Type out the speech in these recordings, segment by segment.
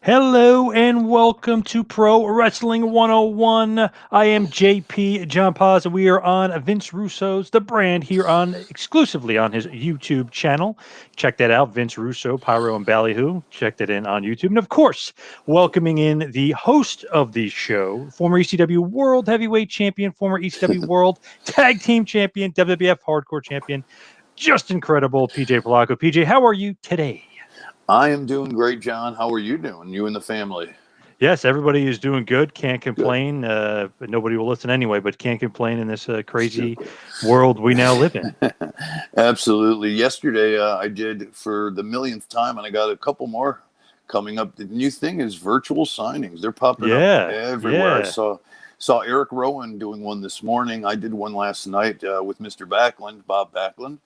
Hello and welcome to Pro Wrestling 101. I am JP John Poz, and we are on Vince Russo's The Brand here on exclusively on his YouTube channel. Check that out, Vince Russo, Pyro and Ballyhoo. Check that in on YouTube. And of course, welcoming in the host of the show, former ECW World Heavyweight Champion, former ECW World Tag Team Champion, WWF Hardcore Champion, just incredible, PJ Polacco. PJ, how are you today? I am doing great, John. How are you doing? You and the family? Yes, everybody is doing good. Can't Good. complain. But nobody will listen anyway, but can't complain in this crazy world we now live in. Absolutely. Yesterday, I did for the millionth time, and I got a couple more coming up. The new thing is virtual signings. They're popping up Yeah, everywhere. I yeah. saw Eric Rowan doing one this morning. I did one last night with Mr. Backlund, Bob Backlund,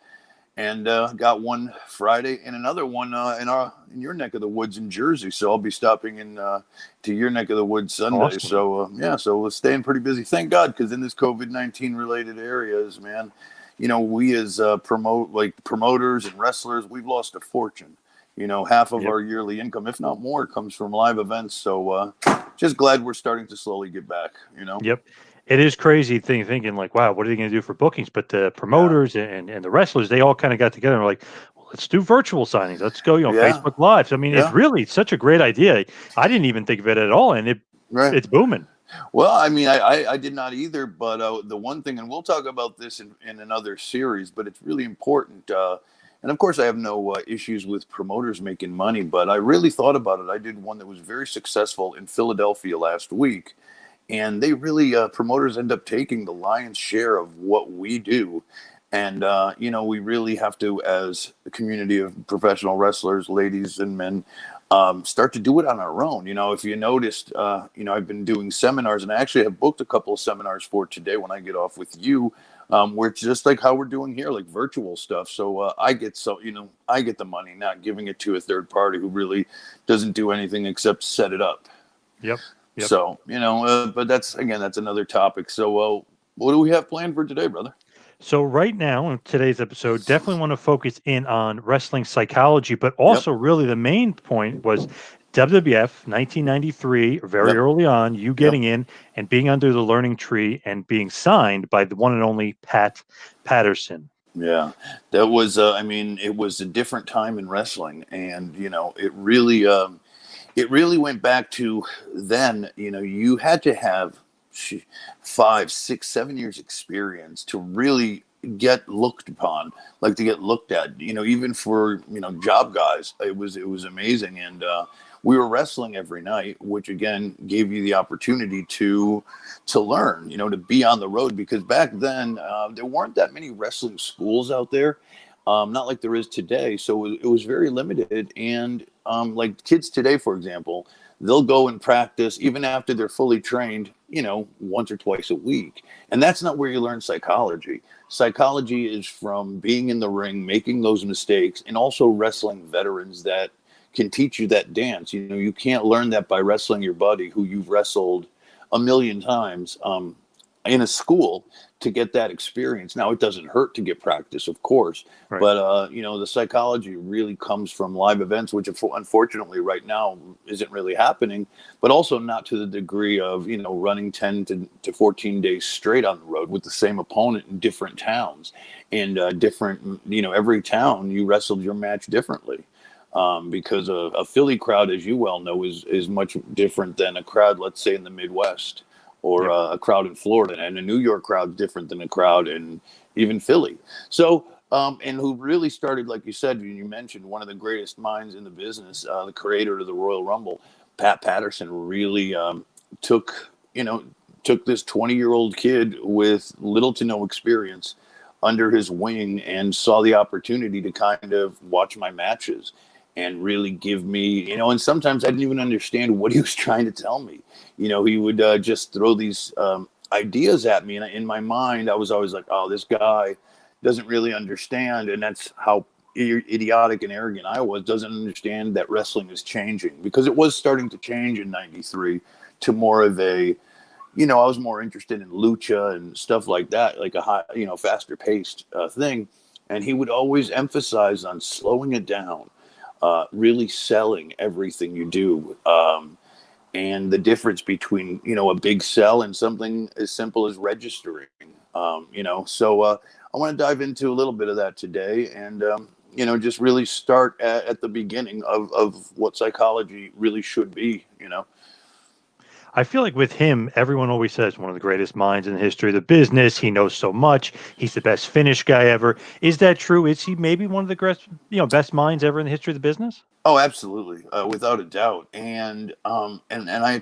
and got one Friday and another one in your neck of the woods in Jersey. So I'll be stopping in to your neck of the woods Sunday. Awesome. So we're staying pretty busy. Thank God, because in this COVID-19 related areas, man, we as promoters and wrestlers, we've lost a fortune. Half of Yep. our yearly income, if not more, comes from live events. So just glad we're starting to slowly get back. Yep. It is crazy thinking like, wow, what are they going to do for bookings? But the Yeah. promoters and the wrestlers, they all kind of got together and were like, well, let's do virtual signings. Let's go, Yeah. Facebook Live. So, I mean, it's Yeah. really such a great idea. I didn't even think of it at all, and Right. it's booming. Well, I mean, I did not either, but the one thing, and we'll talk about this in another series, but it's really important. And of course, I have no issues with promoters making money, but I really thought about it. I did one that was very successful in Philadelphia last week, and they really, promoters end up taking the lion's share of what we do. And, we really have to, as a community of professional wrestlers, ladies and men, start to do it on our own. If you noticed, I've been doing seminars, and I actually have booked a couple of seminars for today when I get off with you, where it's just like how we're doing here, like virtual stuff. So I get the money, not giving it to a third party who really doesn't do anything except set it up. Yep. Yep. So, but that's another topic. So what do we have planned for today, brother? So right now in today's episode, definitely want to focus in on wrestling psychology, but also really the main point was WWF 1993, very Yep. early on, you Yep. getting in and being under the learning tree and being signed by the one and only Pat Patterson. Yeah, that was, it was a different time in wrestling, and, it really went back to then. You had to have 5, 6, 7 years experience to really get looked upon, like to get looked at, even for, job guys. It was amazing. And we were wrestling every night, which again gave you the opportunity to learn, to be on the road, because back then there weren't that many wrestling schools out there. Not like there is today. So it was very limited. And like kids today, for example, they'll go and practice even after they're fully trained, once or twice a week. And that's not where you learn psychology. Psychology is from being in the ring, making those mistakes, and also wrestling veterans that can teach you that dance. You can't learn that by wrestling your buddy who you've wrestled a million times in a school to get that experience. Now, it doesn't hurt to get practice, of course, Right. but the psychology really comes from live events, which unfortunately right now isn't really happening, but also not to the degree of running 10 to 14 days straight on the road with the same opponent in different towns, and different, every town you wrestled your match differently. Because a Philly crowd, as you well know, is much different than a crowd, let's say, in the Midwest, or Yep. a crowd in Florida, and a New York crowd different than a crowd in even Philly. So, and who really started, like you said, you mentioned one of the greatest minds in the business, the creator of the Royal Rumble, Pat Patterson, really took this 20-year-old kid with little to no experience under his wing, and saw the opportunity to kind of watch my matches and really give me, and sometimes I didn't even understand what he was trying to tell me. He would just throw these ideas at me, and in my mind, I was always like, oh, this guy doesn't really understand. And that's how idiotic and arrogant I was, doesn't understand that wrestling is changing, because it was starting to change in 93 to more of a, I was more interested in lucha and stuff like that, like a high, faster paced thing. And he would always emphasize on slowing it down, really selling everything you do. And the difference between, a big sell and something as simple as registering. So I want to dive into a little bit of that today, and just really start at the beginning of what psychology really should be. I feel like with him, everyone always says one of the greatest minds in the history of the business. He knows so much. He's the best finish guy ever. Is that true? Is he maybe one of the best minds ever in the history of the business? Oh, absolutely, without a doubt. And I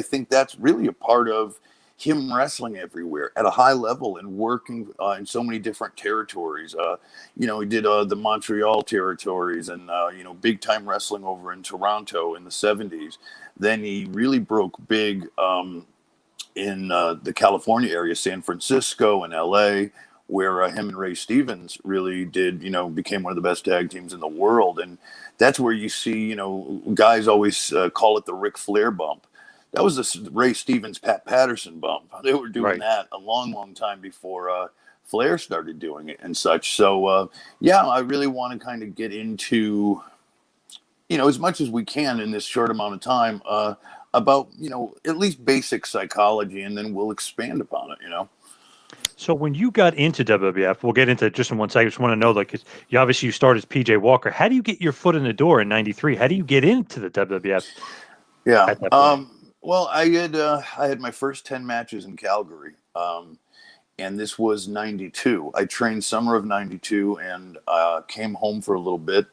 think that's really a part of him wrestling everywhere at a high level and working in so many different territories. He did the Montreal territories and big time wrestling over in Toronto in the '70s. Then he really broke big in the California area, San Francisco and LA, where him and Ray Stevens really did, became one of the best tag teams in the world. And that's where you see, guys always call it the Ric Flair bump. That was the Ray Stevens, Pat Patterson bump. They were doing that a long, long time before Flair started doing it and such. So, I really want to kind of get into, as much as we can in this short amount of time about, at least basic psychology, and then we'll expand upon it. So when you got into WWF, we'll get into it just in one second. I just want to know, like, 'cause you started as PJ Walker. How do you get your foot in the door in '93? How do you get into the WWF? Yeah. At that point? Well, I had my first 10 matches in Calgary, and this was '92. I trained summer of '92 and came home for a little bit,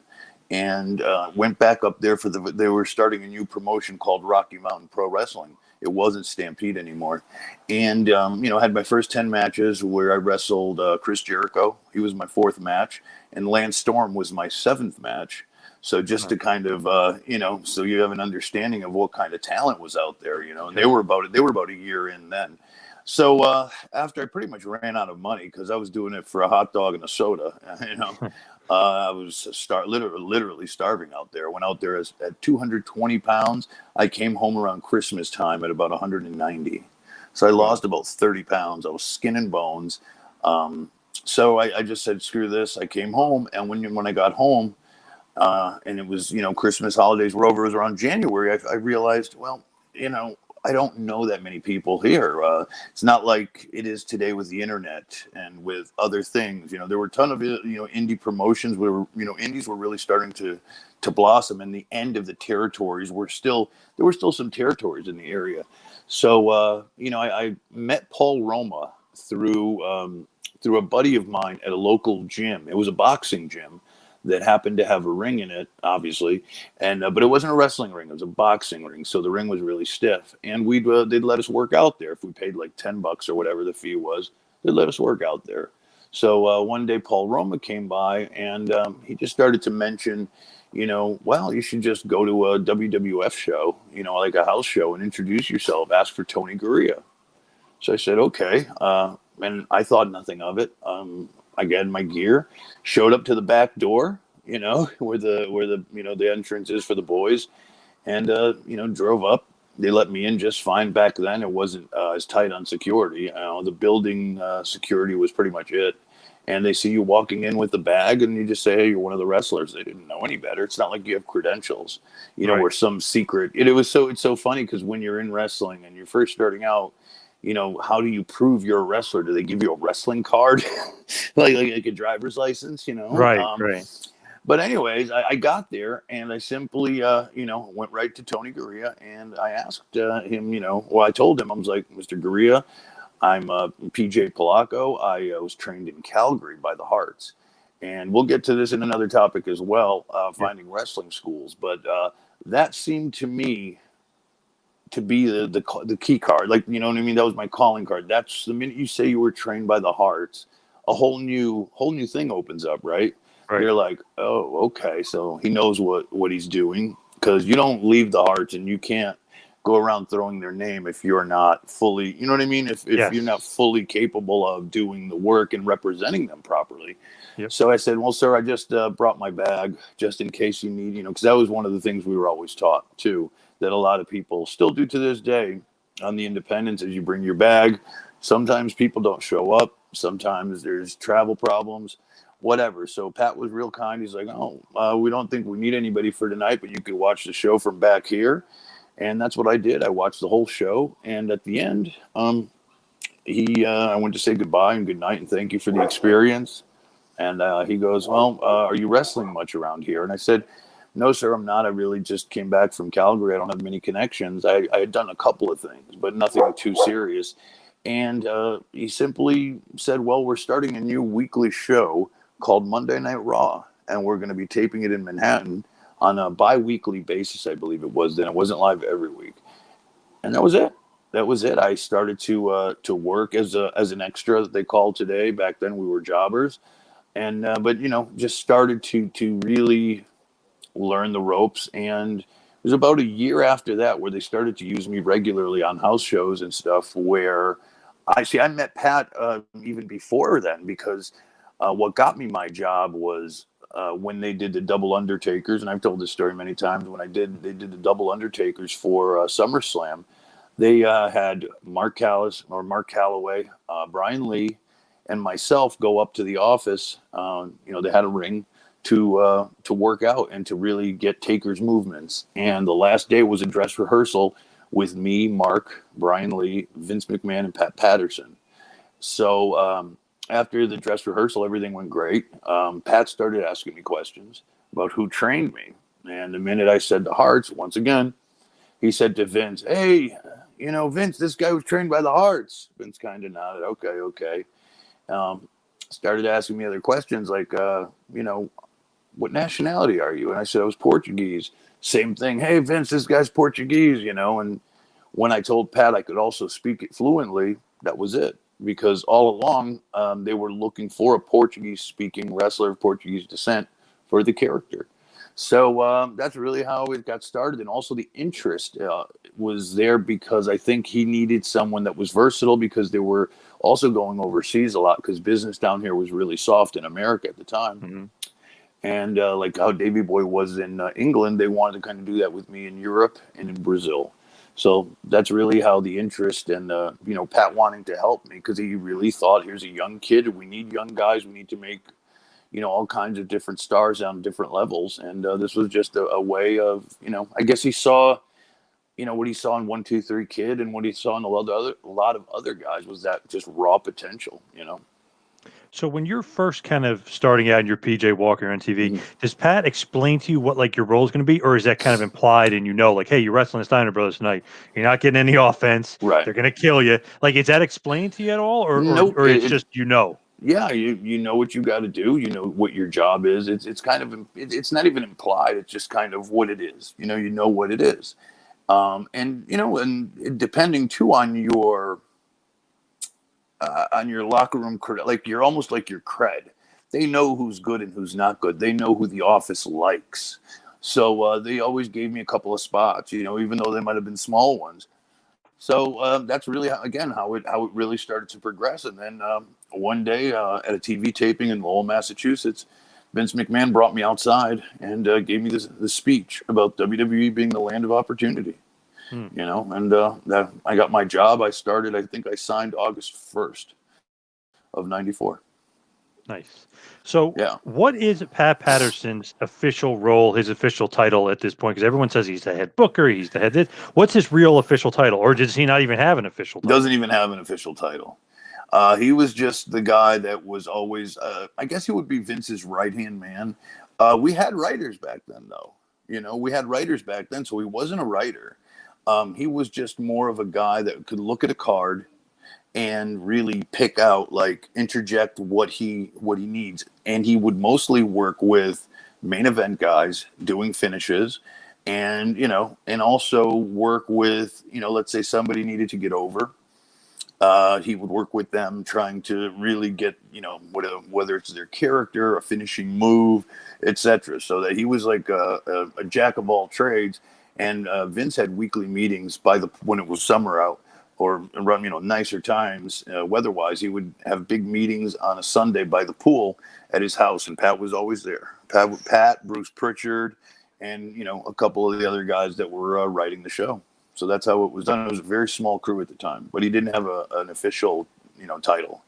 and went back up there they were starting a new promotion called Rocky Mountain Pro Wrestling. It wasn't Stampede anymore. And, had my first 10 matches where I wrestled Chris Jericho. He was my fourth match. And Lance Storm was my seventh match. So just to kind of, so you have an understanding of what kind of talent was out there, and they were about a year in then. So after I pretty much ran out of money because I was doing it for a hot dog and a soda, I was literally starving out there. Went out there at 220 pounds. I came home around Christmas time at about 190. So I lost about 30 pounds. I was skin and bones. So I just said, screw this. I came home. And when I got home, and it was, Christmas holidays were over, it was around January, I realized, well, I don't know that many people here. It's not like it is today with the internet and with other things. There were a ton of, indie promotions where, indies were really starting to blossom, and the end of the territories there were still some territories in the area. So, I met Paul Roma through a buddy of mine at a local gym. It was a boxing gym that happened to have a ring in it, obviously, and but it wasn't a wrestling ring; it was a boxing ring. So the ring was really stiff, and they'd let us work out there if we paid like $10 or whatever the fee was. They'd let us work out there. So one day, Paul Roma came by, and he just started to mention, well, you should just go to a WWF show, like a house show, and introduce yourself. Ask for Tony Gurria. So I said, okay, and I thought nothing of it. I got my gear, showed up to the back door, where the entrance is for the boys, and drove up. They let me in just fine. Back then, it wasn't as tight on security. The building security was pretty much it. And they see you walking in with the bag, and you just say, hey, you're one of the wrestlers. They didn't know any better. It's not like you have credentials, or some secret. It's so funny because when you're in wrestling and you're first starting out, how do you prove you're a wrestler? Do they give you a wrestling card, like a driver's license? Right. But anyways, I got there and I simply, went right to Tony Gurria, and I asked him, I told him, I was like, Mr. Gurria, I'm PJ Polacco. I was trained in Calgary by the Harts, and we'll get to this in another topic as well, finding wrestling schools. But that seemed to me to be the key card, like, you know what I mean? That was my calling card. That's the minute you say you were trained by the Hearts, a whole new thing opens up, right? You're like, oh, okay, so he knows what he's doing, because you don't leave the Hearts and you can't go around throwing their name if you're not fully, you know what I mean? If you're not fully capable of doing the work and representing them properly. Yep. So I said, well, sir, I just brought my bag just in case you need, because that was one of the things we were always taught too, that a lot of people still do to this day on the independents, as you bring your bag. Sometimes people don't show up. Sometimes there's travel problems. whatever. So Pat was real kind. He's like, oh, we don't think we need anybody for tonight, but you could watch the show from back here. And that's what I did. I watched the whole show. And at the end, I went to say goodbye and good night and thank you for the experience. And he goes, well, are you wrestling much around here? And I said, no, sir, I'm not. I really just came back from Calgary. I don't have many connections. I had done a couple of things, but nothing too serious. And he simply said, well, we're starting a new weekly show called Monday Night Raw, and we're going to be taping it in Manhattan on a bi-weekly basis, I believe it was then. It wasn't live every week. And that was it. That was it. I started to work as an extra that they call today. Back then we were jobbers. And but just started to really learn the ropes. And it was about a year after that where they started to use me regularly on house shows and stuff, where I met Pat even before then, because what got me my job was when they did the double Undertakers. And I've told this story many times. When they did the double Undertakers for SummerSlam, they had Mark Calloway, Brian Lee, and myself go up to the office. They had a ring to work out and to really get Taker's movements. And the last day was a dress rehearsal with me, Mark, Brian Lee, Vince McMahon, and Pat Patterson. So after the dress rehearsal, everything went great. Pat started asking me questions about who trained me. And the minute I said the Harts, once again, he said to Vince, hey, Vince, this guy was trained by the Harts. Vince kind of nodded, okay. Started asking me other questions like, what nationality are you? And I said I was Portuguese. Same thing. Hey, Vince, this guy's Portuguese, And when I told Pat I could also speak it fluently, that was it. Because all along, they were looking for a Portuguese-speaking wrestler of Portuguese descent for the character. So that's really how it got started. And also the interest was there because I think he needed someone that was versatile, because they were also going overseas a lot because business down here was really soft in America at the time. Mm-hmm. And like how Davey Boy was in England, they wanted to kind of do that with me in Europe and in Brazil. So that's really how the interest and, Pat wanting to help me, because he really thought, here's a young kid. We need young guys. We need to make, all kinds of different stars on different levels. And this was just a way of, I guess he saw, what he saw in 1, 2, 3 Kid, and what he saw in a lot of other guys was that just raw potential, So when you're first kind of starting out in your PJ Walker on TV, Mhm. does Pat explain to you what like your role is going to be, or is that kind of implied and like, hey, you're wrestling the Steiner Brothers tonight, you're not getting any offense, Right. they're going to kill you? Like, is that explained to you at all, or Nope. or it's just Yeah, you know what you got to do. You know what your job is. It's kind of it's not even implied. It's just kind of what it is. You know what it is, and depending too on your locker room, like you're almost like your cred. They know who's good and who's not good. They know who the office likes. So they always gave me a couple of spots. Even though they might have been small ones. So that's really how it really started to progress. And then one day at a TV taping in Lowell, Massachusetts, Vince McMahon brought me outside and gave me this speech about WWE being the land of opportunity. And that I got my job. I think I signed August 1st of '94. Nice. So, Yeah. what is Pat Patterson's official role, his official title at this point? Because everyone says he's the head booker, he's the head. What's his real official title, or does he not even have an official title? Doesn't even have an official title. He was just the guy that was always. I guess he would be Vince's right-hand man. We had writers back then, though. We had writers back then, so he wasn't a writer. He was just more of a guy that could look at a card and really pick out, like, interject what he needs. And he would mostly work with main event guys doing finishes, and and also work with, let's say somebody needed to get over. He would work with them trying to really get, whether it's their character, a finishing move, etc. So that he was like a jack of all trades. And Vince had weekly meetings when it was summer out, or around, nicer times, weather-wise. He would have big meetings on a Sunday by the pool at his house, and Pat was always there. Pat, Bruce Pritchard, and, a couple of the other guys that were writing the show. So that's how it was done. It was a very small crew at the time, but he didn't have an official, title.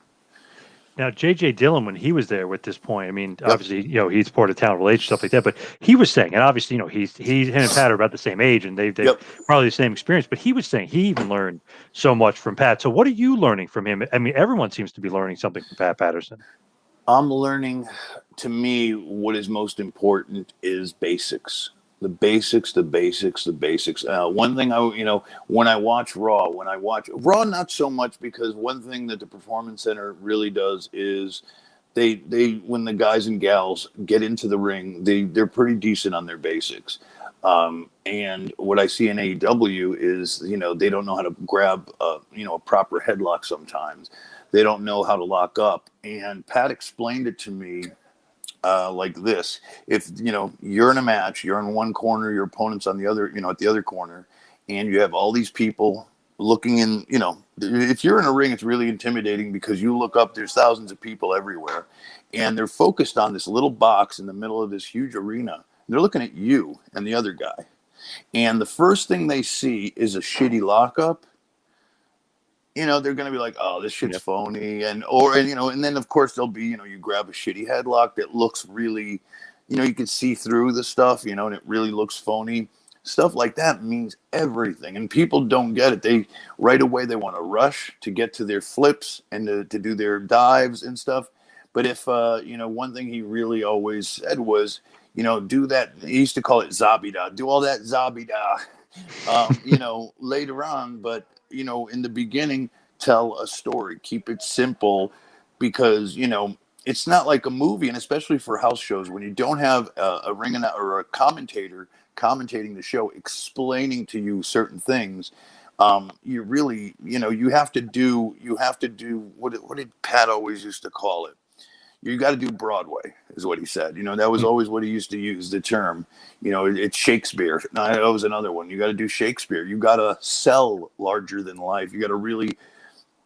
Now, J.J. Dillon, when he was there with this point, I mean, Yep. obviously, he's part of talent relations, stuff like that. But he was saying, and obviously, him and Pat are about the same age, and they've Yep. probably the same experience. But he was saying he even learned so much from Pat. So, what are you learning from him? I mean, everyone seems to be learning something from Pat Patterson. I'm learning, to me, what is most important is basics. The basics, the basics, the basics. One thing when I watch Raw, not so much, because one thing that the Performance Center really does is they when the guys and gals get into the ring, they're pretty decent on their basics. And what I see in AEW is, they don't know how to grab, a proper headlock sometimes. They don't know how to lock up. And Pat explained it to me like this: if you're in a match, you're in one corner, your opponent's on the other, at the other corner, and you have all these people looking in. If you're in a ring, it's really intimidating because you look up, there's thousands of people everywhere, and they're focused on this little box in the middle of this huge arena. They're looking at you and the other guy, and the first thing they see is a shitty lockup. They're going to be like, oh, this shit's phony. And then of course there'll be, you grab a shitty headlock that looks really, you can see through the stuff, and it really looks phony. Stuff like that means everything. And people don't get it. They right away, they want to rush to get to their flips and to do their dives and stuff. But if, one thing he really always said was, do that. He used to call it Zabida. Do all that Zabida, later on. But, in the beginning, tell a story. Keep it simple, because, it's not like a movie. And especially for house shows, when you don't have a ring or a commentator commentating the show, explaining to you certain things, you really, you have to do what did Pat always used to call it? You got to do Broadway, is what he said. That was always what he used to use, the term. It's Shakespeare. No, that was another one. You got to do Shakespeare. You got to sell larger than life. You got to really,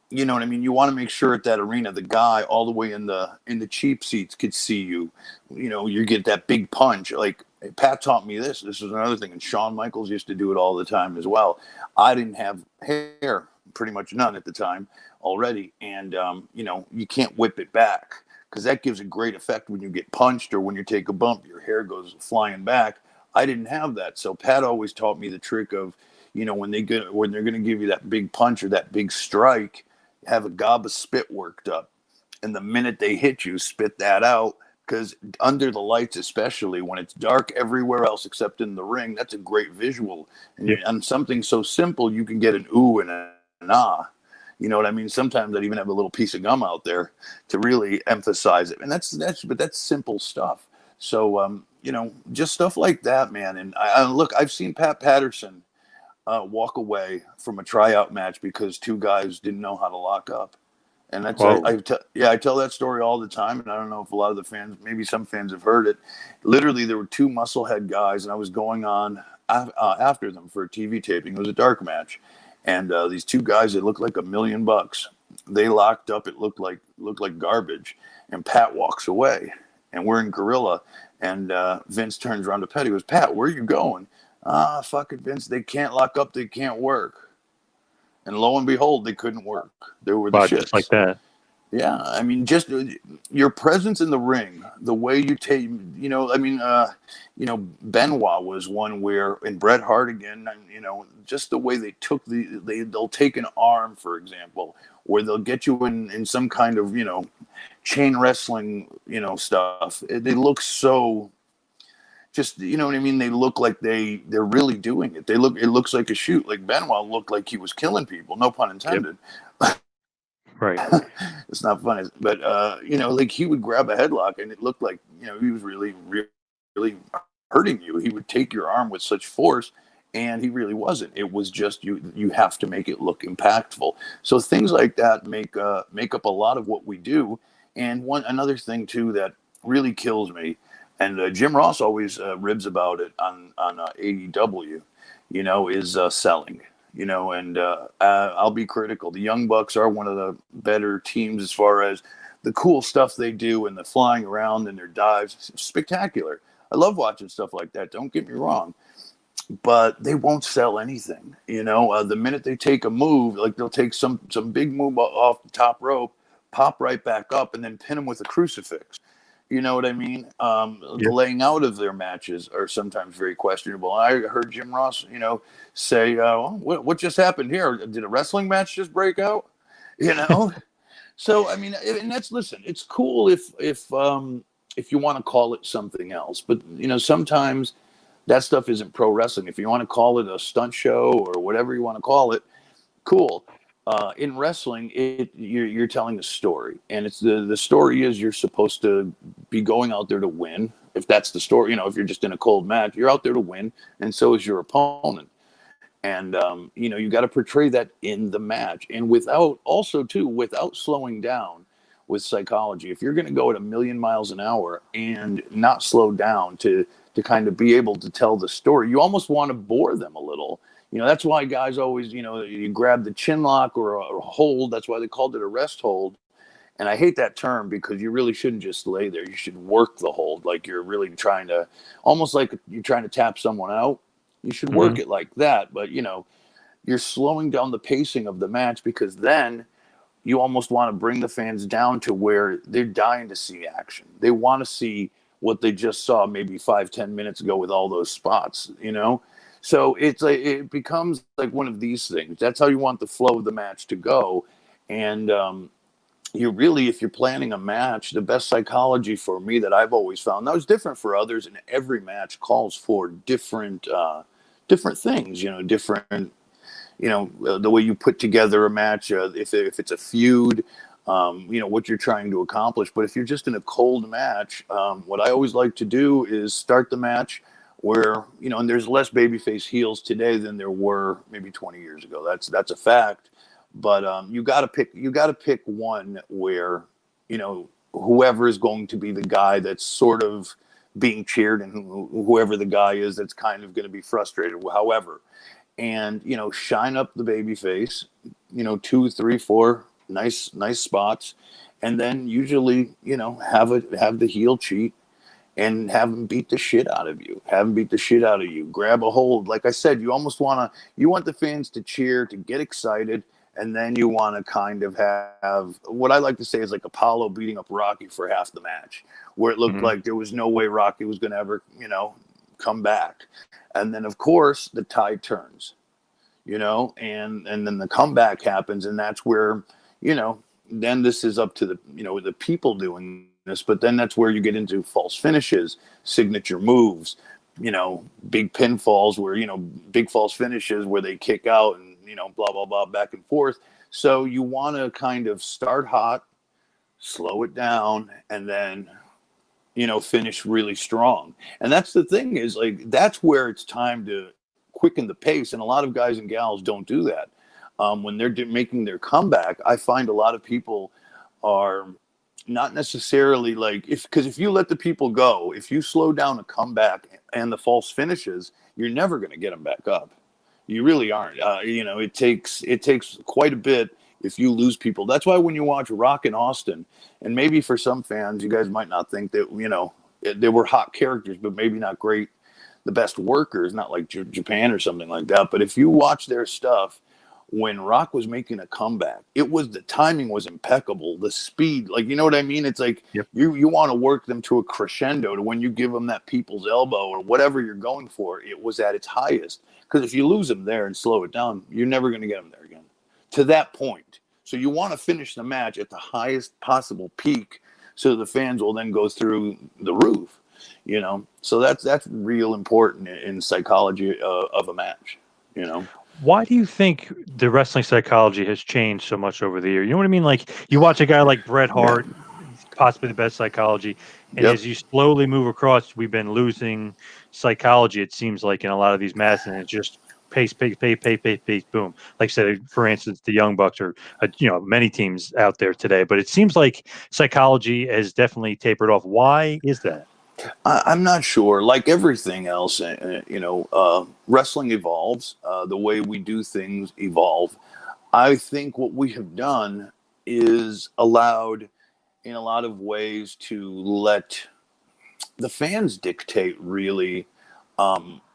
you know what I mean? You want to make sure at that arena, the guy all the way in the cheap seats could see you. You get that big punch. Like Pat taught me this. This is another thing. And Shawn Michaels used to do it all the time as well. I didn't have hair, pretty much none at the time already. And, you can't whip it back, because that gives a great effect when you get punched or when you take a bump, your hair goes flying back. I didn't have that. So Pat always taught me the trick of, when they're going to give you that big punch or that big strike, have a gob of spit worked up. And the minute they hit you, spit that out, because under the lights, especially when it's dark everywhere else except in the ring, that's a great visual. And on something so simple, you can get an ooh and an ah. You know what I mean? Sometimes I'd even have a little piece of gum out there to really emphasize it. And that's simple stuff. So, just stuff like that, man. And look, I've seen Pat Patterson walk away from a tryout match because two guys didn't know how to lock up. And that's, I tell that story all the time. And I don't know if a lot of the fans, maybe some fans have heard it. Literally, there were two musclehead guys, and I was going on after them for a TV taping. It was a dark match. And these two guys, it looked like $1 million. They locked up. It looked like garbage. And Pat walks away, and we're in Gorilla. And Vince turns around to Pat. He goes, "Pat, where are you going?" Fuck it, Vince. They can't lock up. They can't work. And lo and behold, they couldn't work. They were the shits. Just like that. Yeah, I mean, just your presence in the ring, the way you take, Benoit was one where, and Bret Hart again, just the way they took they'll take an arm, for example, where they'll get you in some kind of, chain wrestling, stuff. They look so, just, you know what I mean? They look like they're really doing it. It looks like a shoot. Like Benoit looked like he was killing people, no pun intended. Yep. Right. It's not funny, but like he would grab a headlock and it looked like, he was really, really hurting you. He would take your arm with such force, and he really wasn't. It was just you have to make it look impactful. So things like that make up a lot of what we do. And another thing too that really kills me, and Jim Ross always ribs about it on AEW, is selling. And I'll be critical. The Young Bucks are one of the better teams as far as the cool stuff they do and the flying around and their dives. It's spectacular. I love watching stuff like that. Don't get me wrong. But they won't sell anything. The minute they take a move, like they'll take some big move off the top rope, pop right back up and then pin them with a crucifix. You know what I mean? The Yep. laying out of their matches are sometimes very questionable. I heard Jim Ross, say, what just happened here? Did a wrestling match just break out? You know? So, I mean, and listen, it's cool if you want to call it something else, but sometimes that stuff isn't pro wrestling. If you want to call it a stunt show or whatever you want to call it, cool. In wrestling, you're telling a story, and it's the story is you're supposed to be going out there to win. If that's the story, if you're just in a cold match, you're out there to win, and so is your opponent. And you got to portray that in the match, and without slowing down with psychology. If you're going to go at a million miles an hour and not slow down to kind of be able to tell the story, you almost want to bore them a little. That's why guys always, you grab the chin lock or a hold. That's why they called it a rest hold. And I hate that term because you really shouldn't just lay there. You should work the hold, like you're really trying to, almost like you're trying to tap someone out. You should work Hmm. it like that. But, you're slowing down the pacing of the match, because then you almost want to bring the fans down to where they're dying to see action. They want to see what they just saw maybe 5-10 minutes ago with all those spots. So it's like it becomes like one of these things. That's how you want the flow of the match to go. And you really, if you're planning a match, the best psychology for me that I've always found, that was different for others, and every match calls for different things. Different. The way you put together a match, if it's a feud, what you're trying to accomplish. But if you're just in a cold match, what I always like to do is start the match where, and there's less babyface heels today than there were maybe 20 years ago. That's a fact. But you got to pick one where, whoever is going to be the guy that's sort of being cheered, and whoever the guy is that's kind of going to be frustrated, however. And shine up the baby face, 2, 3, 4 nice spots, and then usually have the heel cheat and have them beat the shit out of you. Grab a hold. Like I said, you want the fans to cheer, to get excited, and then you want to kind of have what I like to say is like Apollo beating up Rocky for half the match, where it looked Hmm. like there was no way Rocky was going to ever come back. And then, of course, the tide turns, and then the comeback happens, and that's where, then this is up to the people doing this, but then that's where you get into false finishes, signature moves, big pinfalls where, big false finishes where they kick out and, blah, blah, blah, back and forth. So you want to kind of start hot, slow it down, and then finish really strong. And that's the thing, is like, that's where it's time to quicken the pace. And a lot of guys and gals don't do that. When they're making their comeback, I find a lot of people are not necessarily like, because if you let the people go, if you slow down a comeback and the false finishes, you're never going to get them back up. You really aren't. It takes quite a bit if you lose people. That's why when you watch Rock and Austin, and maybe for some fans, you guys might not think that they were hot characters, but maybe not great, the best workers, not like Japan or something like that. But if you watch their stuff, when Rock was making a comeback, the timing was impeccable. The speed, like, you know what I mean? It's like Yep. you want to work them to a crescendo, to when you give them that people's elbow or whatever you're going for, it was at its highest. Because if you lose them there and slow it down, you're never going to get them there again to that point. So you want to finish the match at the highest possible peak, so the fans will then go through the roof. So that's real important in psychology of a match. Why do you think the wrestling psychology has changed so much over the year? You know what I mean? Like, you watch a guy like Bret Yeah. Hart, possibly the best psychology, and Yep. as you slowly move across, we've been losing psychology, it seems like, in a lot of these matches, and it's just pace, pace, pace, pace, pace, pace, boom. Like I said, for instance, the Young Bucks or many teams out there today, but it seems like psychology has definitely tapered off. Why is that? I'm not sure. Like everything else, wrestling evolves. The way we do things evolve. I think what we have done is allowed, in a lot of ways, to let the fans dictate really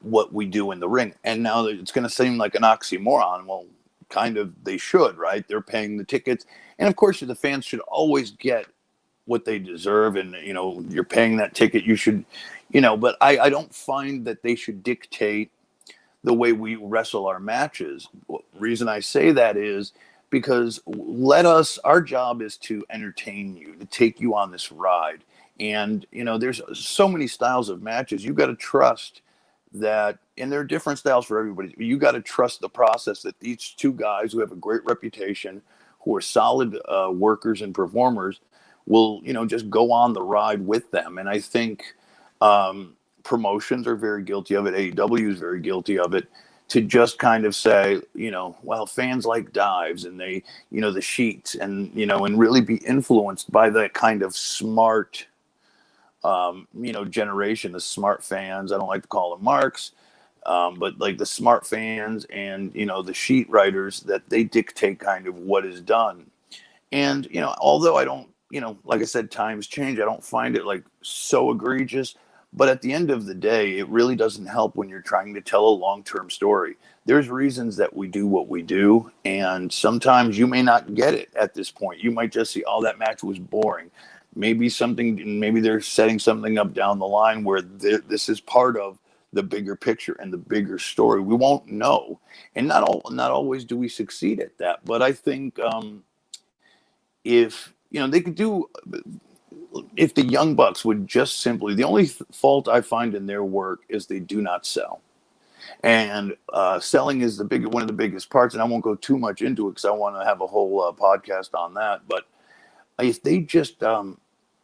what we do in the ring. And now it's going to seem like an oxymoron. Well, kind of they should, right? They're paying the tickets, and of course the fans should always get what they deserve, and you're paying that ticket, you should, but I don't find that they should dictate the way we wrestle our matches. Reason I say that is because our job is to entertain you, to take you on this ride. And, there's so many styles of matches. You got to trust that, and there are different styles for everybody. You got to trust the process that these two guys who have a great reputation, who are solid workers and performers, will, just go on the ride with them. And I think, promotions are very guilty of it. AEW is very guilty of it, to just kind of say, well, fans like dives, and they, the sheets, and, and really be influenced by that kind of smart, generation, the smart fans. I don't like to call them marks, but like the smart fans and, the sheet writers, that they dictate kind of what is done. And, although I don't, like I said, times change, I don't find it like so egregious. But at the end of the day, it really doesn't help when you're trying to tell a long-term story. There's reasons that we do what we do, and sometimes you may not get it at this point. You might just see, oh, that match was boring. Maybe they're setting something up down the line where this is part of the bigger picture and the bigger story. We won't know, and not always do we succeed at that. But I think if they could do. If the Young Bucks would just simply, the only fault I find in their work is they do not sell. And selling is one of the biggest parts, and I won't go too much into it because I want to have a whole podcast on that. But if they just,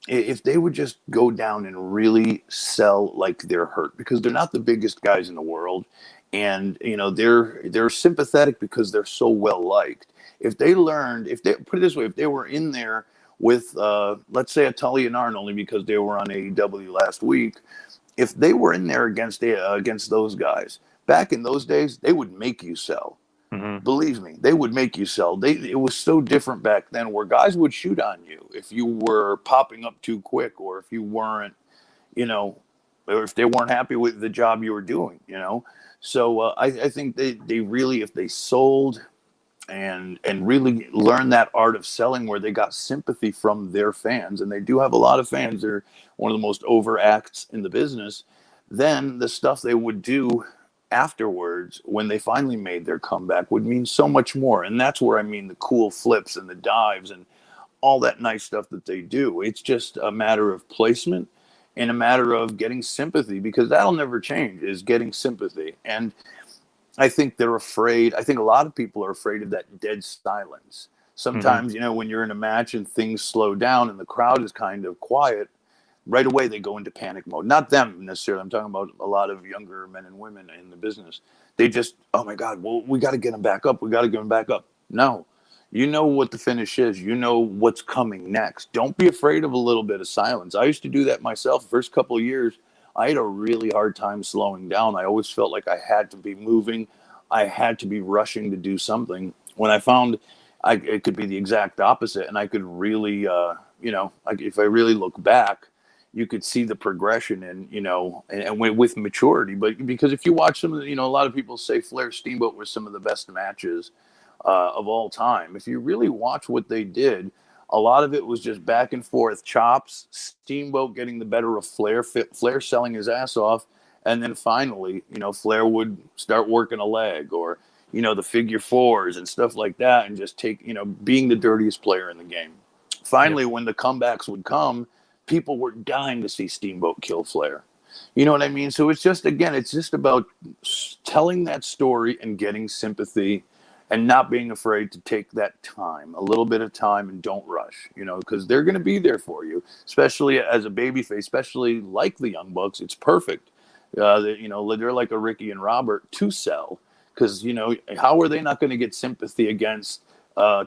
if they would just go down and really sell like they're hurt, because they're not the biggest guys in the world, and they're sympathetic because they're so well liked. If they put it this way, if they were in there with, let's say, a Tully and Arn, only because they were on AEW last week, if they were in there against those guys, back in those days, they would make you sell. Mm-hmm. Believe me, they would make you sell. It was so different back then, where guys would shoot on you if you were popping up too quick, or if you weren't, or if they weren't happy with the job you were doing, So I think they really, if they sold and really learn that art of selling, where they got sympathy from their fans, and they do have a lot of fans, they're one of the most over acts in the business, then the stuff they would do afterwards, when they finally made their comeback, would mean so much more. And that's where I mean the cool flips and the dives and all that nice stuff that they do. It's just a matter of placement and a matter of getting sympathy, because that'll never change, is getting sympathy. And I think they're afraid. I think a lot of people are afraid of that dead silence. Sometimes, when you're in a match and things slow down and the crowd is kind of quiet, right away they go into panic mode. Not them necessarily. I'm talking about a lot of younger men and women in the business. They just, oh my God, well, we got to get them back up. We got to get them back up. No, you know what the finish is. You know what's coming next. Don't be afraid of a little bit of silence. I used to do that myself. First couple of years, I had a really hard time slowing down. I always felt like I had to be moving. I had to be rushing to do something. When I found it could be the exact opposite, and I could really, if I really look back, you could see the progression, and with maturity. But because if you watch some of the, a lot of people say Flair Steamboat was some of the best matches of all time. If you really watch what they did, a lot of it was just back and forth chops, Steamboat getting the better of Flair, Flair selling his ass off. And then finally, Flair would start working a leg, or, the figure fours and stuff like that, and just being the dirtiest player in the game. Finally, when the comebacks would come, people were dying to see Steamboat kill Flair. You know what I mean? So it's just about telling that story and getting sympathy, and not being afraid to take that time, a little bit of time, and don't rush, because they're going to be there for you, especially as a babyface, especially like the Young Bucks. It's perfect. They're like a Ricky and Robert to sell, because, how are they not going to get sympathy against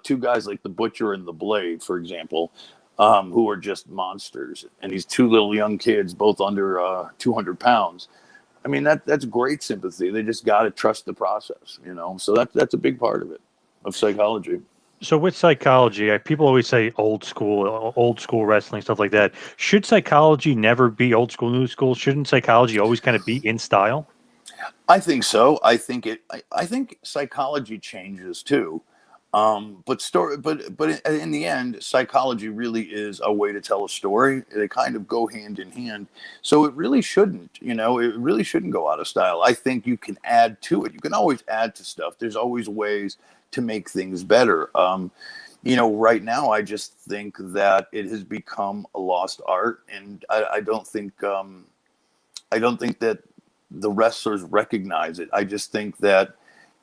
two guys like the Butcher and the Blade, for example, who are just monsters, and these two little young kids, both under 200 pounds. I mean, that's great sympathy. They just got to trust the process, So that's a big part of it, of psychology. So with psychology, people always say old school wrestling, stuff like that. Should psychology never be old school, new school? Shouldn't psychology always kind of be in style? I think so. I think psychology changes too. But in the end, psychology really is a way to tell a story. They kind of go hand in hand. So it really shouldn't, it really shouldn't go out of style. I think you can add to it. You can always add to stuff. There's always ways to make things better. Right now, I just think that it has become a lost art, and I don't think that the wrestlers recognize it. I just think that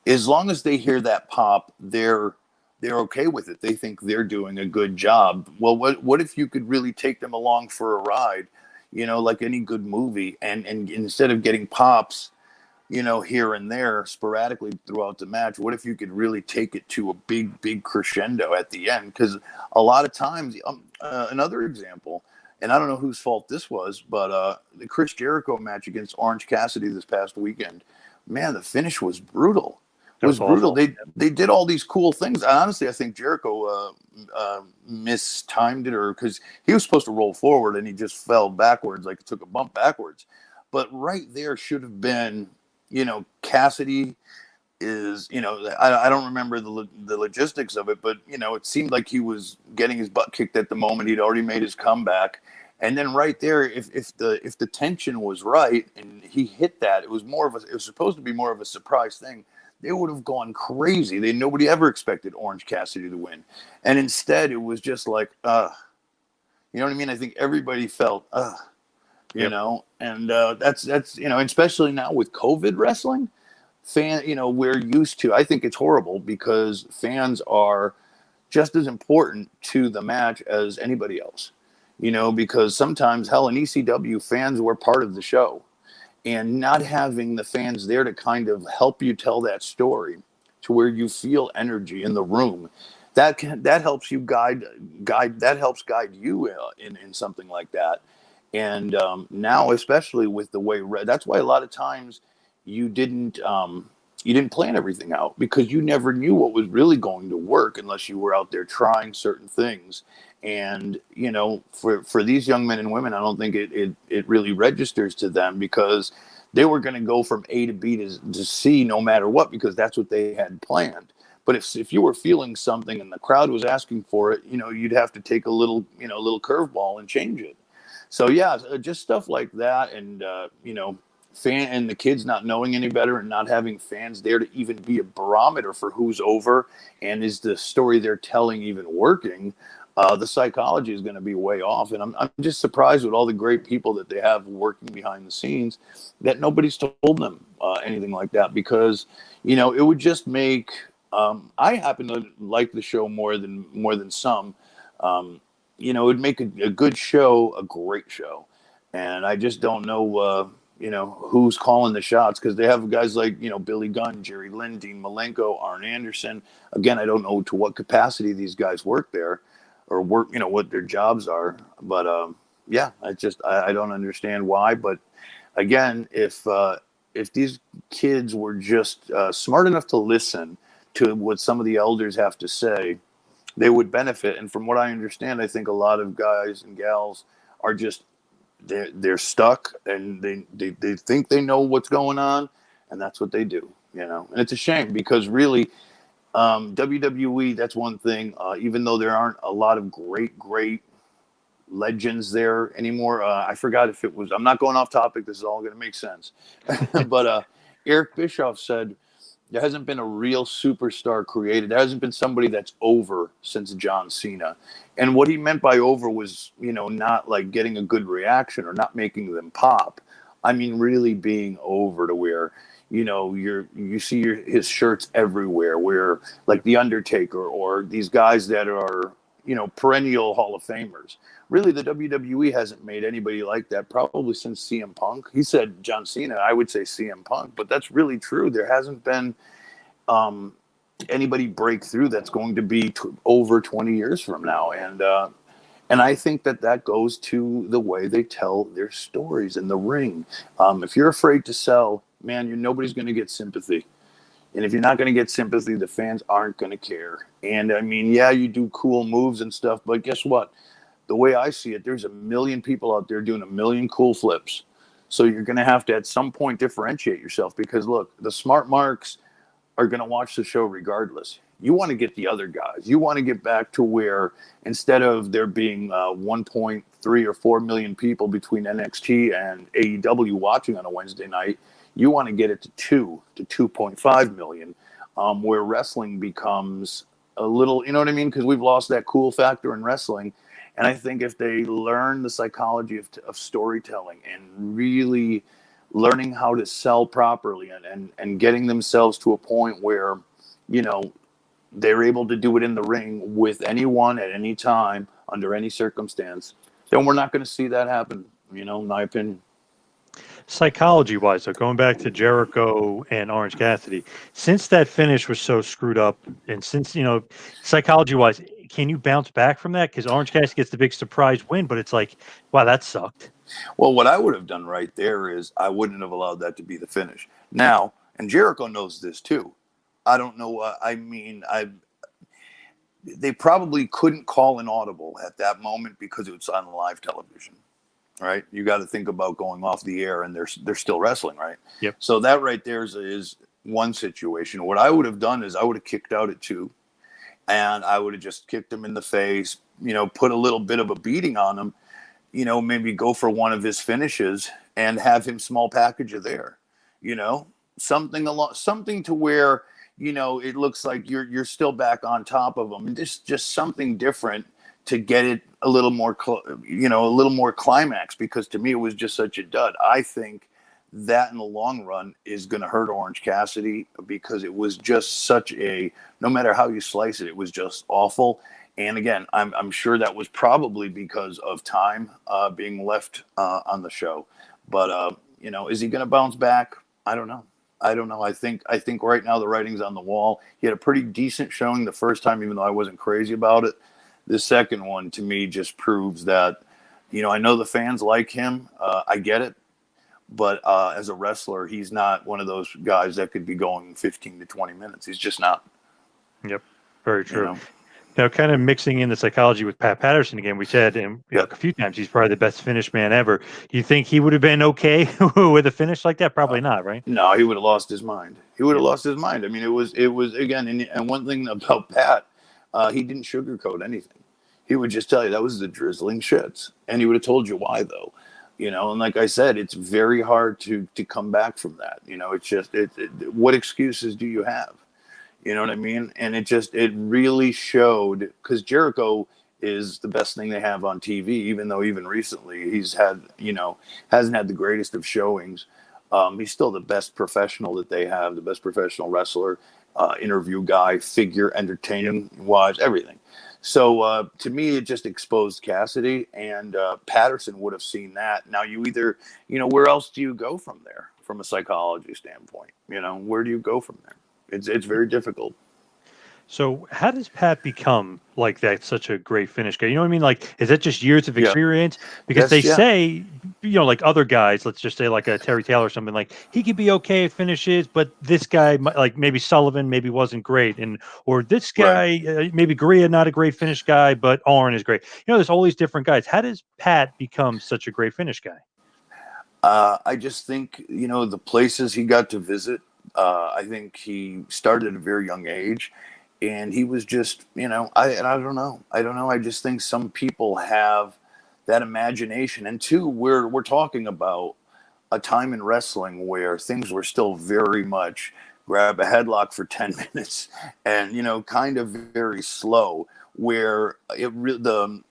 as long as they hear that pop, they're okay with it. They think they're doing a good job. Well, what if you could really take them along for a ride, like any good movie, and instead of getting pops, here and there sporadically throughout the match, what if you could really take it to a big crescendo at the end? Because a lot of times, another example, and I don't know whose fault this was, but the Chris Jericho match against Orange Cassidy this past weekend, man, the finish was brutal. It was brutal. They did all these cool things. Honestly, I think Jericho mistimed it, or because he was supposed to roll forward and he just fell backwards, like took a bump backwards. But right there should have been, Cassidy is, I don't remember the logistics of it, but it seemed like he was getting his butt kicked at the moment. He'd already made his comeback, and then right there, if the tension was right and he hit that, it was supposed to be more of a surprise thing. They would have gone crazy. Nobody ever expected Orange Cassidy to win, and instead it was just like, you know what I mean? I think everybody felt, and that's especially now with COVID wrestling. We're used to. I think it's horrible because fans are just as important to the match as anybody else. Because sometimes, hell, in ECW, fans were part of the show, and not having the fans there to kind of help you tell that story, to where you feel energy in the room, that helps you guide that helps guide you in something like that. And now, especially with the way that's why a lot of times you didn't plan everything out, because you never knew what was really going to work unless you were out there trying certain things. And for these young men and women, I don't think it really registers to them, because they were going to go from A to B to C no matter what, because that's what they had planned. But if you were feeling something and the crowd was asking for it, you'd have to take a little curveball and change it. So yeah, just stuff like that. And fan and the kids not knowing any better and not having fans there to even be a barometer for who's over and is the story they're telling even working. The psychology is going to be way off. And I'm just surprised with all the great people that they have working behind the scenes that nobody's told them anything like that, because it would just make I happen to like the show more than some. It would make a good show a great show. And I just don't know who's calling the shots, because they have guys like, Billy Gunn, Jerry Lynn, Dean Malenko, Arn Anderson. Again, I don't know to what capacity these guys work there, or work, what their jobs are. But yeah, I don't understand why. But again, if these kids were just smart enough to listen to what some of the elders have to say, they would benefit. And from what I understand, I think a lot of guys and gals are just, they're stuck, and they think they know what's going on, and that's what they do, and it's a shame, because really, WWE, that's one thing, even though there aren't a lot of great legends there anymore. I forgot if it was, I'm not going off topic, this is all going to make sense. But Eric Bischoff said there hasn't been a real superstar created. There hasn't been somebody that's over since John Cena. And what he meant by over was, not like getting a good reaction or not making them pop. I mean, really being over to where, you see his shirts everywhere, where like The Undertaker or these guys that are, perennial Hall of Famers. Really, the WWE hasn't made anybody like that probably since CM Punk. He said John Cena, I would say CM Punk, but that's really true. There hasn't been anybody break through that's going to be over 20 years from now. And I think that goes to the way they tell their stories in the ring. If you're afraid to sell, man, nobody's going to get sympathy. And if you're not going to get sympathy, the fans aren't going to care. And I mean, yeah, you do cool moves and stuff, but guess what? The way I see it, there's a million people out there doing a million cool flips. So you're going to have to at some point differentiate yourself, because look, the smart marks are going to watch the show regardless. You want to get the other guys. You want to get back to where instead of there being 1.3 or 4 million people between NXT and AEW watching on a Wednesday night, you want to get it to 2.5 million, where wrestling becomes a little, you know what I mean? Because we've lost that cool factor in wrestling. And I think if they learn the psychology of storytelling and really learning how to sell properly, and getting themselves to a point where, you know, they're able to do it in the ring with anyone at any time under any circumstance, then we're not going to see that happen, you know, in my opinion. Psychology wise, so going back to Jericho and Orange Cassidy, since that finish was so screwed up, and since, you know, psychology wise, can you bounce back from that? Because Orange Cassidy gets the big surprise win, but it's like, wow, that sucked. Well, what I would have done right there is I wouldn't have allowed that to be the finish. Now, and Jericho knows this too. I don't know. I mean, they probably couldn't call an audible at that moment because it was on live television, right? You got to think about going off the air, and they're still wrestling, right? Yep. So that right there is one situation. What I would have done is I would have kicked out at 2, and I would have just kicked him in the face, you know, put a little bit of a beating on him, you know, maybe go for one of his finishes and have him small package you there, you know, something to where, you know, it looks like you're still back on top of them, and just something different to get it a little more, you know, a little more climax, because to me it was just such a dud. I think that in the long run is going to hurt Orange Cassidy, because it was just such a, no matter how you slice it, it was just awful. And again, I'm sure that was probably because of time being left on the show. But you know, is he going to bounce back? I don't know. I think right now the writing's on the wall. He had a pretty decent showing the first time, even though I wasn't crazy about it. The second one, to me, just proves that, you know, I know the fans like him. I get it. But as a wrestler, he's not one of those guys that could be going 15 to 20 minutes. He's just not. Yep. Very true. You know? Now, kind of mixing in the psychology with Pat Patterson again, we said him a few times he's probably the best finish man ever. Do you think he would have been okay with a finish like that? Probably not, right? No, he would have lost his mind. He would have lost his mind. I mean, it was again, and one thing about Pat, he didn't sugarcoat anything. He would just tell you that was the drizzling shits, and he would have told you why, though. You know, and like I said, it's very hard to come back from that. You know, it's just what excuses do you have? You know what I mean? And it really showed, because Jericho is the best thing they have on TV, even though even recently he's had, you know, hasn't had the greatest of showings. He's still the best professional that they have, the best professional wrestler, interview guy, figure, entertaining wise, everything. So to me, it just exposed Cassidy, and Patterson would have seen that. Now you either, you know, where else do you go from there from a psychology standpoint? You know, where do you go from there? It's very difficult. So how does Pat become like that, such a great finish guy? You know what I mean? Like, is that just years of experience? Because they say, you know, like other guys, let's just say like a Terry Taylor or something, like he could be okay at finishes, but this guy, like maybe Sullivan, maybe wasn't great. Or this guy, maybe Gurria, not a great finish guy, but Arn is great. You know, there's all these different guys. How does Pat become such a great finish guy? I just think, you know, the places he got to visit, I think he started at a very young age. And he was just, you know, I don't know. I just think some people have that imagination. And two, we're talking about a time in wrestling where things were still very much grab a headlock for 10 minutes and, you know, kind of very slow, where the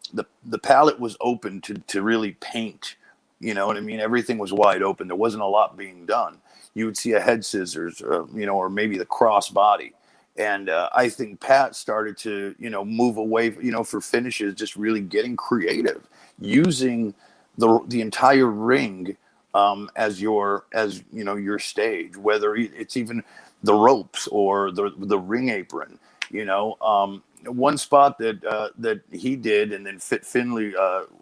palette was open to really paint. You know what I mean? Everything was wide open. There wasn't a lot being done. You would see a head scissors, you know, or maybe the cross body. And I think Pat started to, you know, move away, you know, for finishes, just really getting creative, using the entire ring as you know, your stage, whether it's even the ropes or the ring apron. You know, one spot that he did, and then Fit Finley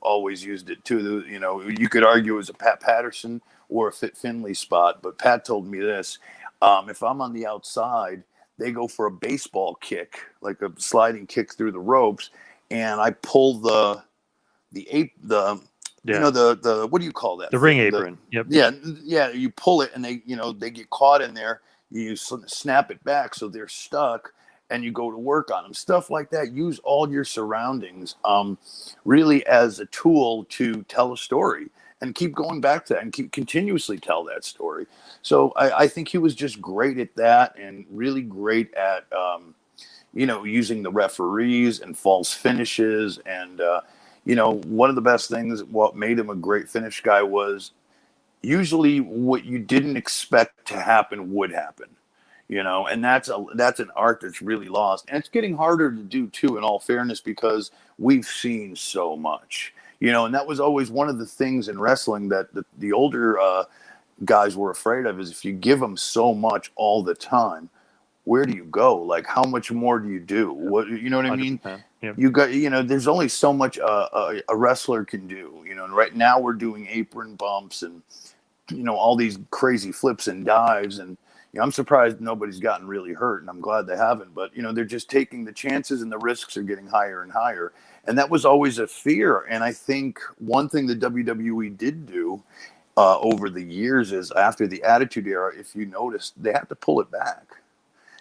always used it too. You know, you could argue it was a Pat Patterson or a Fit Finley spot, but Pat told me this: if I'm on the outside, they go for a baseball kick, like a sliding kick through the ropes, and I pull the you know, the what do you call that The thing? ring apron. Yep. Yeah, you pull it and they, you know, they get caught in there. You snap it back so they're stuck, and you go to work on them. Stuff like that. Use all your surroundings, really as a tool to tell a story, and keep going back to that and keep continuously tell that story. So I think he was just great at that, and really great at you know, using the referees and false finishes. And you know, one of the best things, what made him a great finish guy, was usually what you didn't expect to happen would happen, you know. And that's an art that's really lost, and it's getting harder to do too, in all fairness, because we've seen so much, you know. And that was always one of the things in wrestling that the older guys were afraid of, is if you give them so much all the time, where do you go? Like, how much more do you do? What, you know what I mean? Yep. You got, you know, there's only so much a wrestler can do, you know. And right now we're doing apron bumps and, you know, all these crazy flips and dives, and you know, I'm surprised nobody's gotten really hurt, and I'm glad they haven't. But you know, they're just taking the chances, and the risks are getting higher and higher. And that was always a fear. And I think one thing the WWE did do over the years is, after the Attitude Era, if you noticed, they had to pull it back.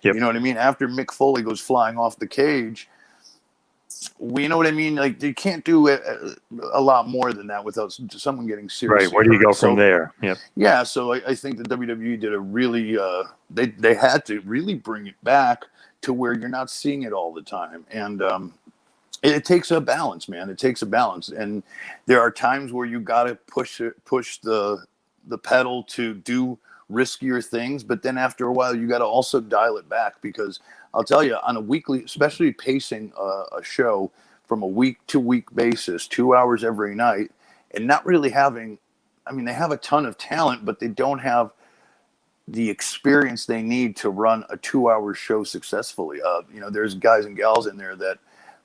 Yep. You know what I mean? After Mick Foley goes flying off the cage, you know what I mean? Like, you can't do a lot more than that without someone getting seriously Right. Where do you hurt. go from there? Yep. Yeah, so I think the WWE did a really they had to really bring it back to where you're not seeing it all the time. And it takes a balance, man. It takes a balance. And there are times where you got to push the pedal to do riskier things, but then after a while you got to also dial it back, because I'll tell you, on a weekly, especially pacing a show from a week to week basis, 2 hours every night, and not really having, I mean, they have a ton of talent, but they don't have the experience they need to run a 2 hour show successfully. You know, there's guys and gals in there that,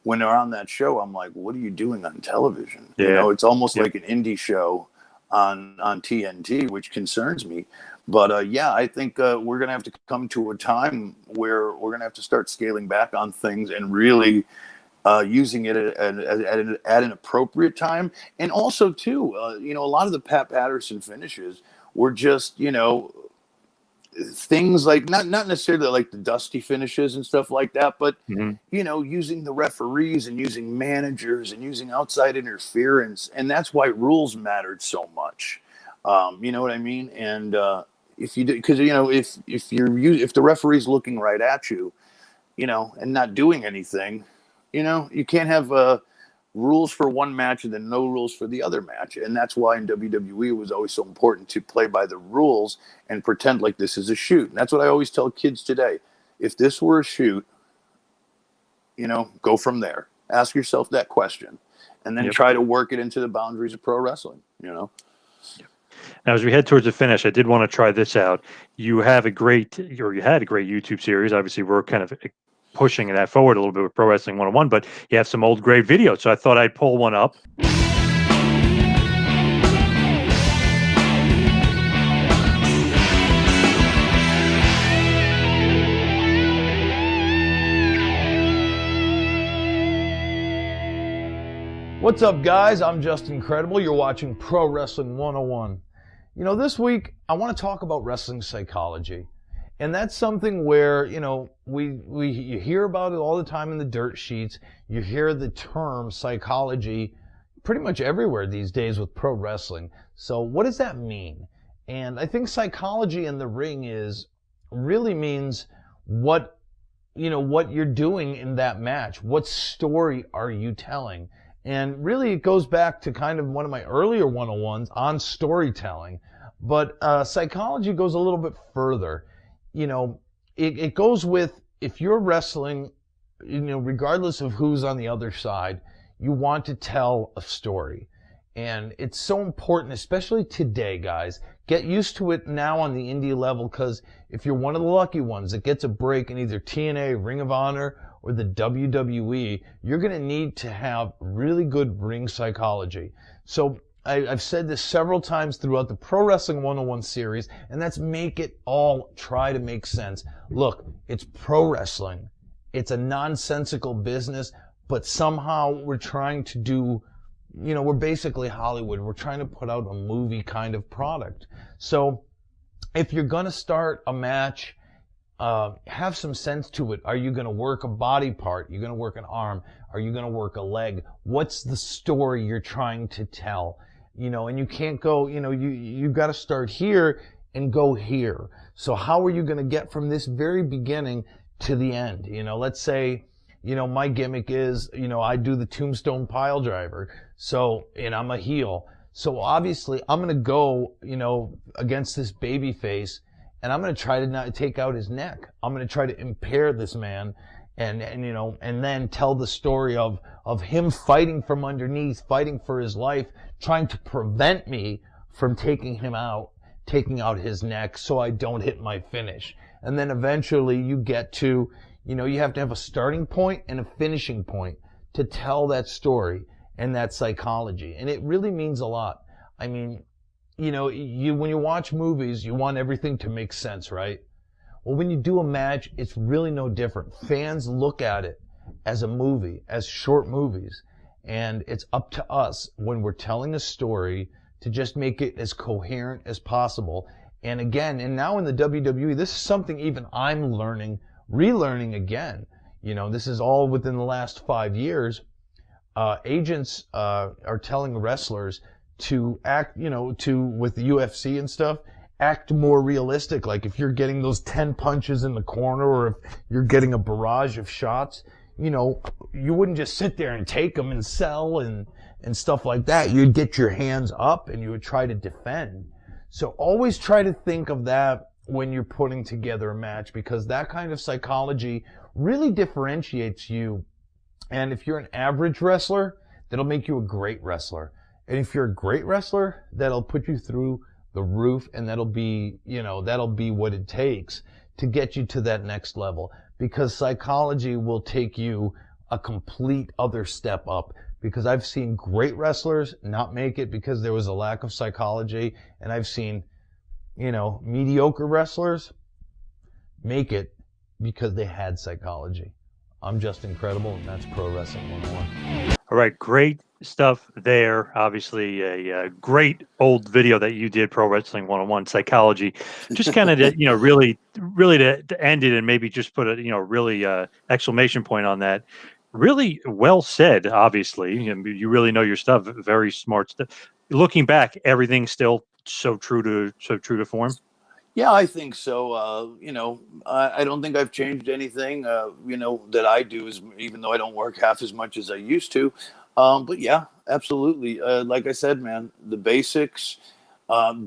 when they're on that show, I'm like, what are you doing on television? Yeah. You know, it's almost like an indie show on TNT, which concerns me. But yeah, I think we're going to have to come to a time where we're going to have to start scaling back on things, and really using it at an appropriate time. And also, too, you know, a lot of the Pat Patterson finishes were just, you know, things like not necessarily like the dusty finishes and stuff like that, but you know, using the referees and using managers and using outside interference. And that's why rules mattered so much. You know what I mean? And if you do, because you know, if the referee's looking right at you, you know, and not doing anything, you know, you can't have rules for one match and then no rules for the other match. And that's why in WWE it was always so important to play by the rules and pretend like this is a shoot. And that's what I always tell kids today. If this were a shoot, you know, go from there. Ask yourself that question, and then try to work it into the boundaries of pro wrestling, you know. Now, as we head towards the finish, I did want to try this out. You had a great YouTube series. Obviously, we're kind of pushing that forward a little bit with Pro Wrestling 101, but you have some old great videos. So I thought I'd pull one up. What's up, guys? I'm just incredible. You're watching Pro Wrestling 101. You know, this week I want to talk about wrestling psychology. And that's something where, you know, you hear about it all the time in the dirt sheets. You hear the term psychology pretty much everywhere these days with pro wrestling. So what does that mean? And I think psychology in the ring really means what you're doing in that match. What story are you telling? And really it goes back to kind of one of my earlier 101s on storytelling. But psychology goes a little bit further. You know, it goes with, if you're wrestling, you know, regardless of who's on the other side, you want to tell a story. And it's so important, especially today, guys. Get used to it now on the indie level, because if you're one of the lucky ones that gets a break in either TNA, Ring of Honor, or the WWE, you're going to need to have really good ring psychology. So I've said this several times throughout the Pro Wrestling 101 series, and that's make it all try to make sense. Look, it's pro wrestling. It's a nonsensical business, but somehow we're trying to do we're basically Hollywood. We're trying to put out a movie kind of product. So if you're going to start a match, have some sense to it. Are you going to work a body part? Are you going to work an arm? Are you going to work a leg? What's the story you're trying to tell? And you can't go, you've got to start here and go here. So how are you going to get from this very beginning to the end? Let's say, my gimmick is, I do the tombstone pile driver. So, and I'm a heel. So obviously I'm going to go, against this baby face, and I'm going to try to not take out his neck. I'm going to try to impair this man and then tell the story of him fighting from underneath, fighting for his life, trying to prevent me from taking out his neck so I don't hit my finish. And then eventually you get to, you have to have a starting point and a finishing point to tell that story and that psychology. And it really means a lot. I mean, when you watch movies, you want everything to make sense, right? Well, when you do a match, it's really no different. Fans look at it as a movie, as short movies. And it's up to us when we're telling a story to just make it as coherent as possible. And again, and now in the WWE, this is something even I'm relearning again. This is all within the last 5 years. Agents are telling wrestlers to act, with the UFC and stuff, act more realistic. Like if you're getting those 10 punches in the corner, or if you're getting a barrage of shots, you wouldn't just sit there and take them and sell and stuff like that. You'd get your hands up and you would try to defend. So always try to think of that when you're putting together a match, because that kind of psychology really differentiates you. And if you're an average wrestler, that'll make you a great wrestler. And if you're a great wrestler, that'll put you through the roof, and that'll be what it takes to get you to that next level. Because psychology will take you a complete other step up. Because I've seen great wrestlers not make it because there was a lack of psychology, and I've seen, mediocre wrestlers make it because they had psychology. I'm just incredible, and that's Pro Wrestling 101. All right, great stuff there. Obviously, a great old video that you did, Pro Wrestling 101, psychology. Just kind of, really to end it and maybe just put a, really exclamation point on that. Really well said, obviously. You really know your stuff. Very smart stuff. Looking back, everything's still so true to form. Yeah, I think so. I don't think I've changed anything, that I do, is even though I don't work half as much as I used to. But yeah, absolutely. Like I said, man, the basics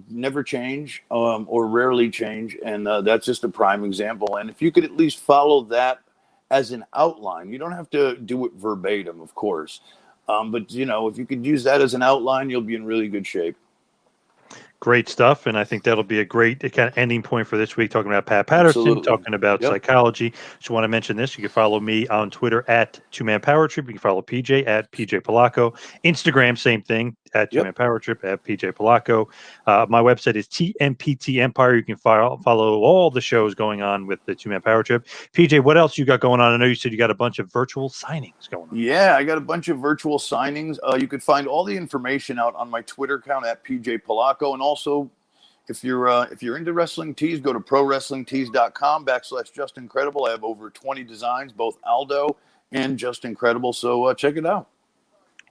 never change or rarely change. And that's just a prime example. And if you could at least follow that as an outline, you don't have to do it verbatim, of course. But, if you could use that as an outline, you'll be in really good shape. Great stuff, and I think that'll be a great kind of ending point for this week, talking about Pat Patterson, Absolutely. Talking about psychology. Just want to mention this. You can follow me on Twitter at 2Man Power Trip. You can follow PJ at PJ Polacco. Instagram, same thing, at 2Man Power Trip, at PJ Polacco. My website is TMPT Empire. You can follow all the shows going on with the 2Man Power Trip. PJ, what else you got going on? I know you said you got a bunch of virtual signings going on. Yeah, I got a bunch of virtual signings. You could find all the information out on my Twitter account at PJ Polacco. And also, if you're into wrestling tees, go to prowrestlingtees.com/Just Incredible. I have over 20 designs, both Aldo and Just Incredible. So check it out.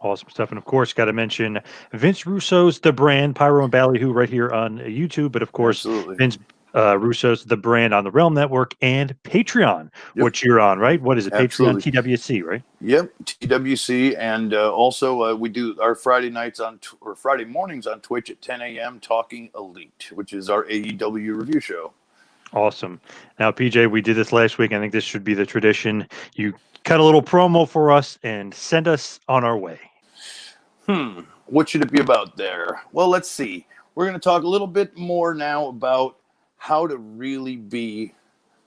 Awesome stuff. And of course, got to mention Vince Russo's The Brand, Pyro and Ballyhoo right here on YouTube. But of course, Absolutely. Vince Russo's The Brand on the Realm Network and Patreon, which you're on, right? What is it? Absolutely. Patreon, TWC, right? Yep, TWC. And also we do our Friday nights or Friday mornings on Twitch at 10 a.m. Talking Elite, which is our AEW review show. Awesome. Now, PJ, we did this last week. I think this should be the tradition. You cut a little promo for us and send us on our way. What should it be about there? Well, let's see. We're going to talk a little bit more now about how to really be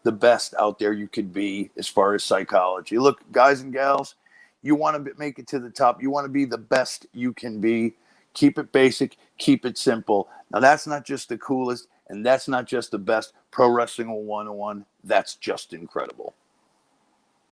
the best out there you could be as far as psychology. Look, guys and gals, you want to make it to the top. You want to be the best you can be. Keep it basic. Keep it simple. Now, that's not just the coolest, and that's not just the best. Pro Wrestling 101, that's just incredible.